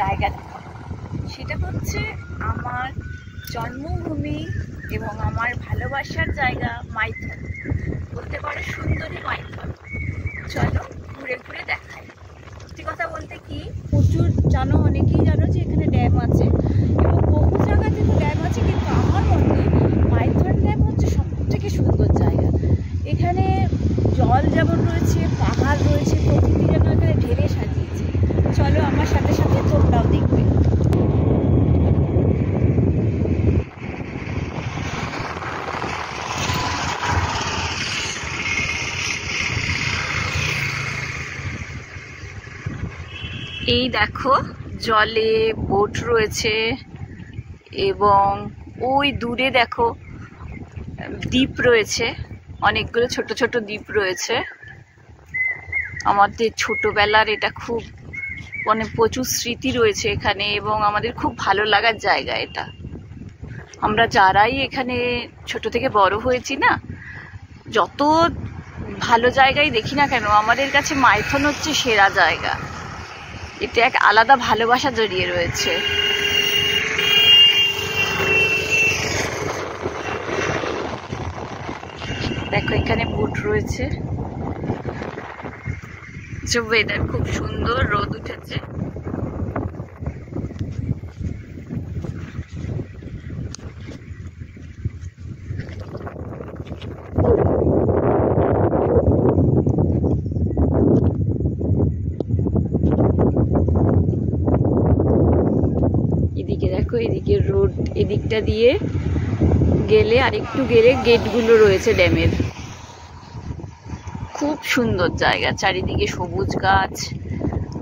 জায়গা দেখাবো। সেটা হচ্ছে আমার জন্মভূমি এবং আমার ভালোবাসার জায়গা মাইথন, বলতে পারো সুন্দরী মাইথন। চলো ঘুরে ঘুরে দেখাই। সত্যি কথা বলতে কি, প্রচুর জানো, অনেকেই জানো যে এখানে ড্যাম আছে এবং বহু জায়গাতে তো ড্যাম আছে, কিন্তু আমার মতে মাইথন ড্যাম হচ্ছে সব থেকে সুন্দর জায়গা। এখানে জল যেমন রয়েছে, পাহাড় রয়েছে, প্রকৃতি যেন এখানে ঢেলে সাজিয়েছে। চলো আমার সাথে সাথে তোমরাও দেখবে। এই দেখো জলে বোট রয়েছে এবং ওই দূরে দেখো দ্বীপ রয়েছে, অনেকগুলো ছোট ছোট দ্বীপ রয়েছে। আমাদের ছোটবেলার এটা খুব মানে প্রচুর স্মৃতি রয়েছে এখানে এবং আমাদের খুব ভালো লাগার জায়গা এটা। আমরা যারাই এখানে ছোট থেকে বড় হয়েছি না, যত ভালো জায়গায় দেখি না কেন, আমাদের কাছে মাইথন হচ্ছে সেরা জায়গা। এটা এক আলাদা ভালোবাসা জড়িয়ে রয়েছে। দেখো এখানে বোট রয়েছে, ওয়েদার খুব সুন্দর, রোদ উঠেছে। এদিকে দেখো, এদিকে রোড, এদিকটা দিয়ে গেলে আরেকটু গেলে গেটগুলো রয়েছে ড্যামের। খুব সুন্দর জায়গা, চারিদিকে সবুজ গাছ।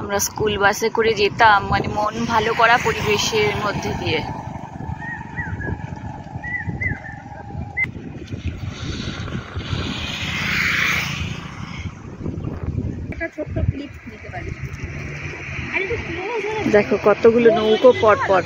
আমরা স্কুল বাসে করে যেতাম, মানে মন ভালো করা পরিবেশের মধ্যে দিয়ে। দেখো কতগুলো নৌকো পর পর।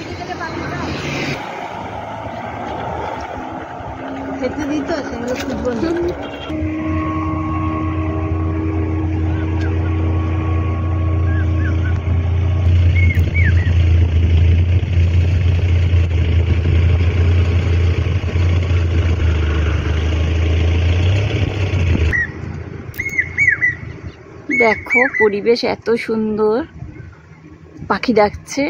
দেখো পরিবেশ এত সুন্দর, পাখি ডাকছে।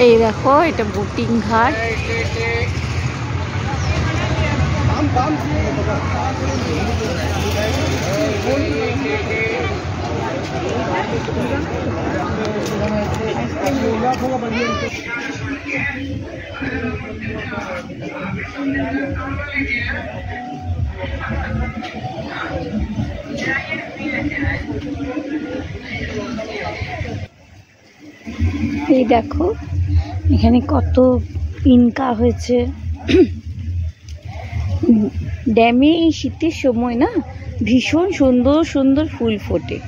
এই দেখো, এটা বোটিং ঘাট। এই দেখো এখানে কত ইনকা হয়েছে। ড্যামে এই শীতের সময় না ভীষণ সুন্দর সুন্দর ফুল ফোটে।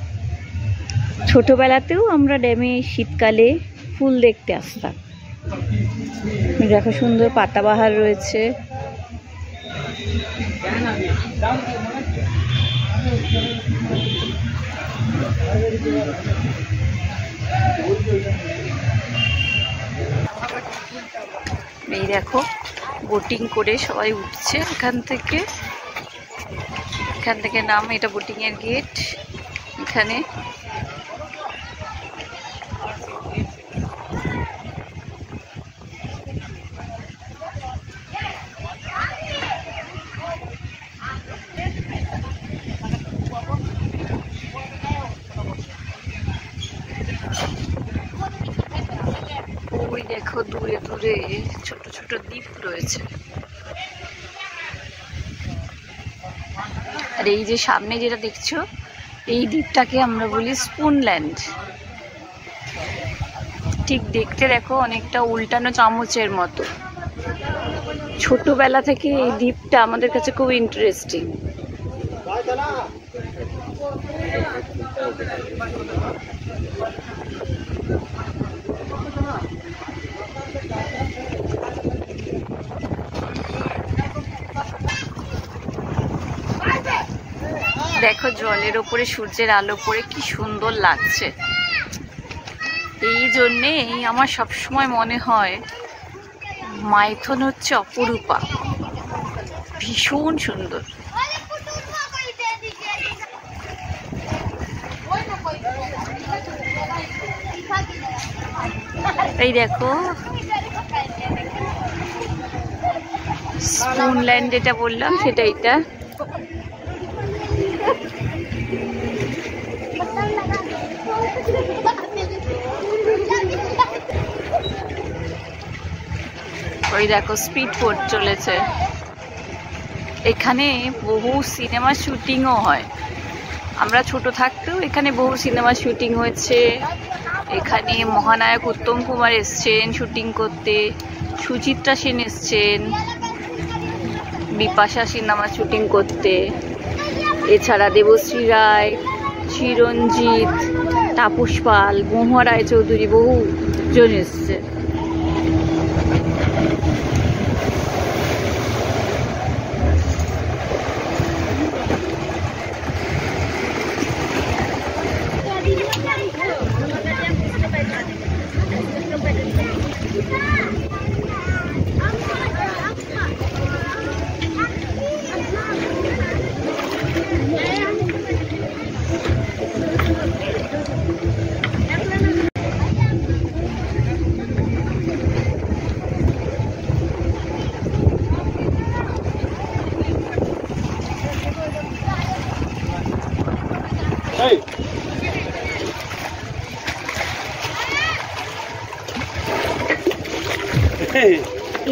ছোটবেলাতেও আমরা ড্যামে শীতকালে ফুল দেখতে আসতাম। দেখো সুন্দর পাতাবাহার রয়েছে। এই দেখো বোটিং করে সবাই উঠছে এখান থেকে নাম। এটা বোটিং এর গেট। এখানে ওই দেখো দূরে দূরে ছোট ছোট দ্বীপ রয়েছে। আর এই যে সামনে যেটা দেখছো, এই দ্বীপটাকে আমরা বলি স্পুনল্যান্ড। ঠিক দেখতে দেখো অনেকটা উল্টানো চামচের মতো। ছোটবেলা থেকে এই দ্বীপটা আমাদের কাছে খুব ইন্টারেস্টিং। দেখো জলের ওপরে সূর্যের আলো পড়ে কি সুন্দর লাগছে। এই জন্যেই আমার সবসময় মনে হয় মাইথন হচ্ছে অপরূপা, ভীষণ সুন্দর। এই দেখো স্পুনল্যান্ড যেটা বললাম সেটা এটা। ওই দেখো স্পিড বোট চলেছে। এখানে বহু সিনেমা শুটিংও হয়। আমরা ছোট থাকতেও এখানে বহু সিনেমা শুটিং হয়েছে। এখানে মহানায়ক উত্তম কুমার এসছেন শুটিং করতে, সুচিত্রা সেন এসছেন বিপাশা সিনেমা শুটিং করতে, এছাড়া দেবশ্রী রায়, চিরঞ্জিত, তাপস পাল, মহুয়া রায়চৌধুরী বহুজন এসছে।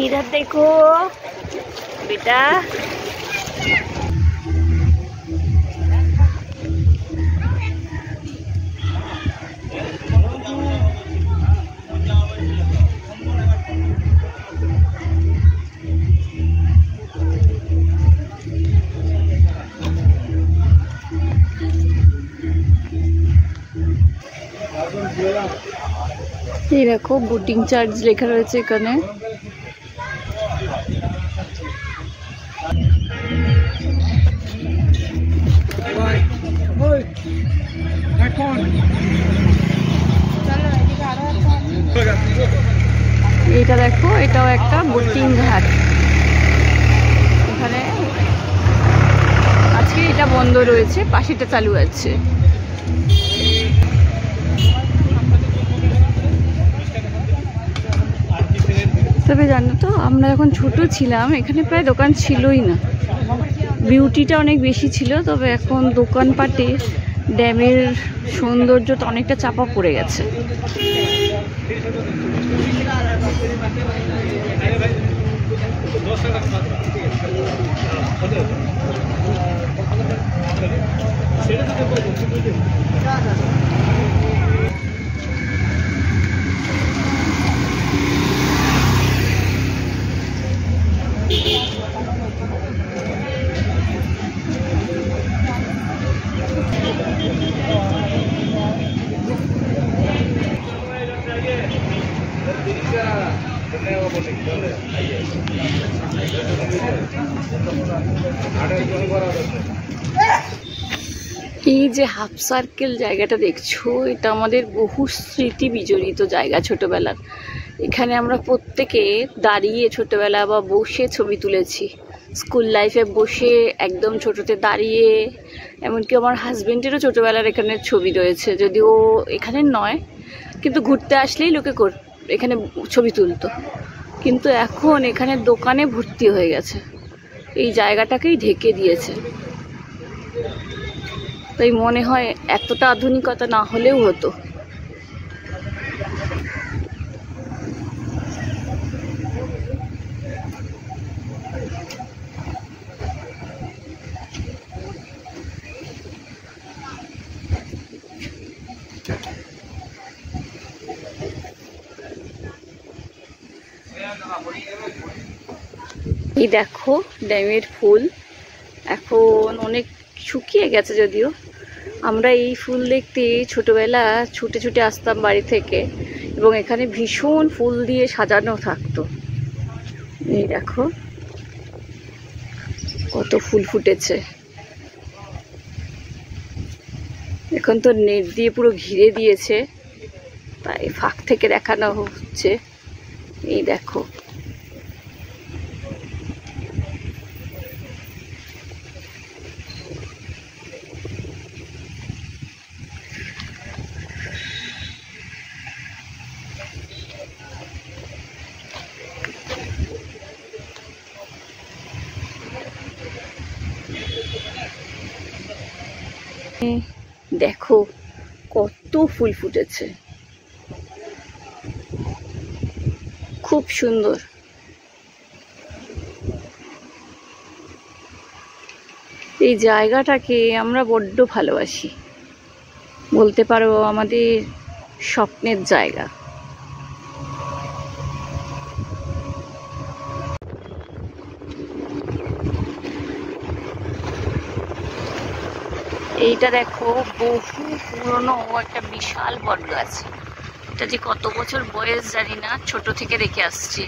इधर देखो बेटा, ये देखो बोटिंग चार्ज লেখা রয়েছে এখানে। এটা দেখো, এটাও একটা বোটিং ঘাট। এখানে আজকে এটা বন্ধ রয়েছে, পাশেটা চালু আছে। তবে জানো তো, আমরা যখন ছোট ছিলাম এখানে প্রায় দোকান ছিলই না, বিউটিটা অনেক বেশি ছিল। তবে এখন দোকানপাটে ড্যামের সৌন্দর্যটা অনেকটা চাপা পড়ে গেছে। এই যে হাফ সার্কেল জায়গাটা দেখছো, এটা আমাদের বহু স্মৃতি বিজড়িত জায়গা ছোটবেলার। এখানে আমরা প্রত্যেকে দাঁড়িয়ে ছোটবেলা বা বসে ছবি তুলেছি। স্কুল লাইফে বসে একদম ছোটতে দাঁড়িয়ে, এমনকি আমার হাজবেন্ডেরও ছোটবেলার এখানে ছবি রয়েছে, যদিও এখানে নয়, কিন্তু ঘুরতে আসলেই লোকে এখানে ছবি তুলতো। কিন্তু এখন এখানে দোকানে ভর্তি হয়ে গেছে, এই জায়গাটাকেই ঢেকে দিয়েছে। তাই মনে হয় এতটা আধুনিকতা না হলেও হতো। এই দেখো ড্যামের ফুল, এখন অনেক শুকিয়ে গেছে যদিও। আমরা এই ফুল দেখতে ছোটবেলা ছুটে ছুটে আসতাম বাড়ি থেকে, এবং এখানে ভীষণ ফুল দিয়ে সাজানো থাকতো। এই দেখো কত ফুল ফুটেছে। এখন তো নেট দিয়ে পুরো ঘিরে দিয়েছে, তাই ফাঁক থেকে দেখানো হচ্ছে। এই দেখো, দেখো কত ফুল ফুটেছে, খুব সুন্দর। এই জায়গাটাকে আমরা বড্ড ভালোবাসি, বলতে পারো আমাদের স্বপ্নের জায়গা। এইটা দেখো, বহু পুরনো একটা বিশাল বট গাছ। এটা যে কত বছর বয়স জানি না, ছোট থেকে দেখে আসছি।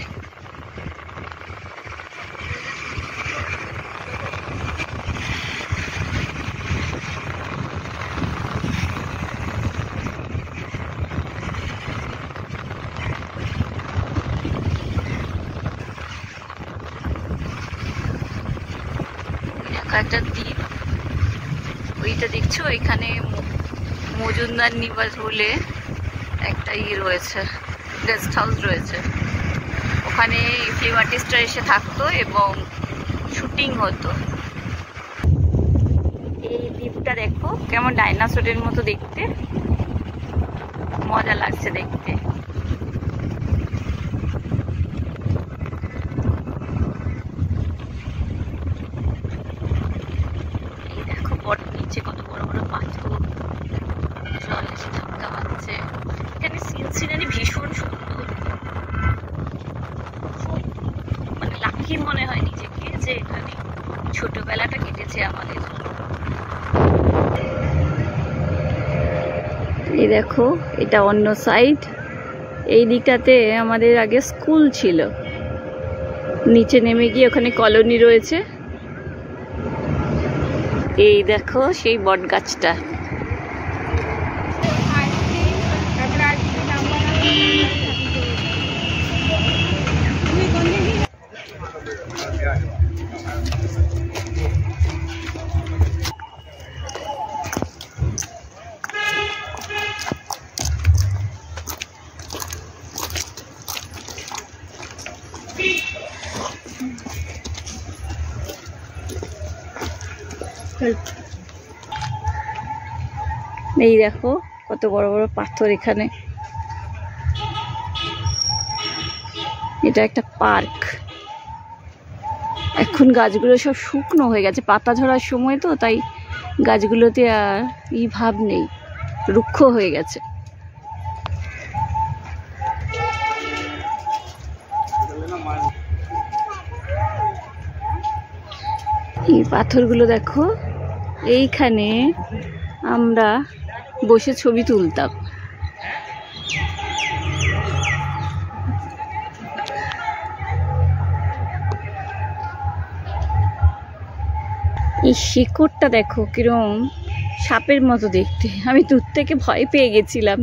একটা দ্বীপ, ওইটা দেখছো, এখানে মজুমদার নিবাস বলে একটা রয়েছে, গেস্ট হাউস রয়েছে। ওখানে ফিল্ম আর্টিস্টরা এসে থাকতো এবং শুটিং হতো। এই দ্বীপটা দেখো কেমন ডাইনোসরের মতো দেখতে, মজা লাগছে দেখতে। এই দেখো বট নিচে কত বড় বড় পাথর, জল এসে ধাক্কা মারছে। এখানে সিনারি ভীষণ সুন্দর, মানে লাকি মনে হয় নিজেকে যে এখানে ছোটবেলাটা কেটেছে আমাদের। এই দেখো, এটা অন্য সাইড। এই দিকটাতে আমাদের আগে স্কুল ছিল, নিচে নেমে গিয়ে ওখানে কলোনি রয়েছে। এই দেখো সেই বট গাছটা। এই দেখো কত বড় বড় পাথর এখানে। এটা একটা পার্ক। এখন গাছগুলো সব শুকনো হয়ে গেছে, পাতা ঝরার সময় তো, তাই গাছগুলোতে আর ভাব নেই, রুক্ষ হয়ে গেছে। এই পাথরগুলো দেখো, এইখানে আমরা বসে ছবি তুলতাম। এই শিকড়টা দেখো কিরম সাপের মতো দেখতে, আমি দূর থেকে ভয় পেয়ে গেছিলাম।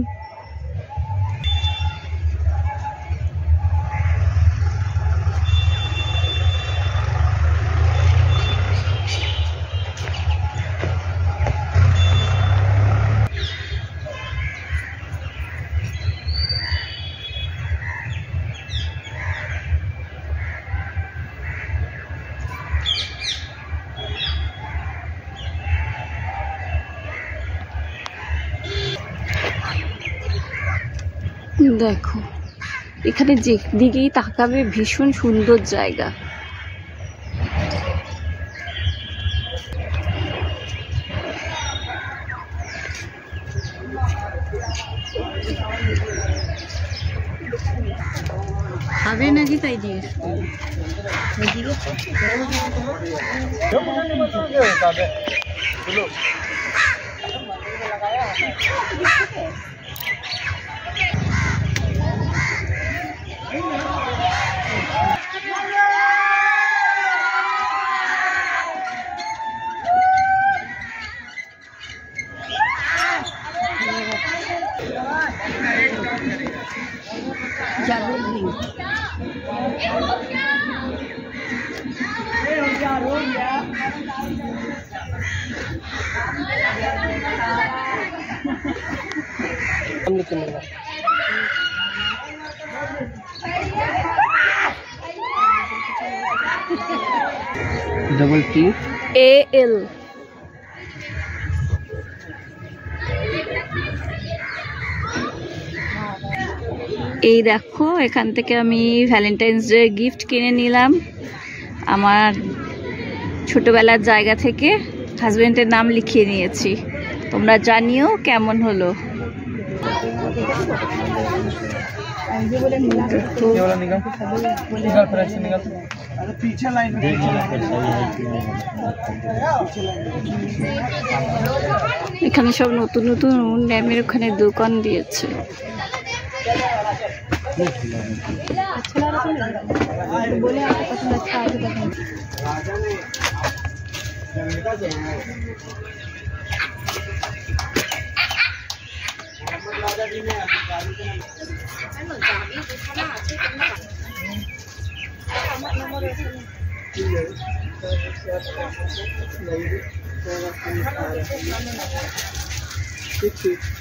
দেখো এখানে যে দিকেই তাকাবে ভীষণ সুন্দর জায়গা। খাবে নাকি তাই দিয়ে डबल टी AL। এই দেখো, এখান থেকে আমি ভ্যালেন্টাইন্স ডে গিফট কিনে নিলাম আমার ছোটবেলার জায়গা থেকে। হাজবেন্ডের নাম লিখিয়ে নিয়েছি। তোমরা জানিও কেমন হলো। এখানে সব নতুন নতুন ড্যামের ওখানে দোকান দিয়েছে। ठीक ठीक।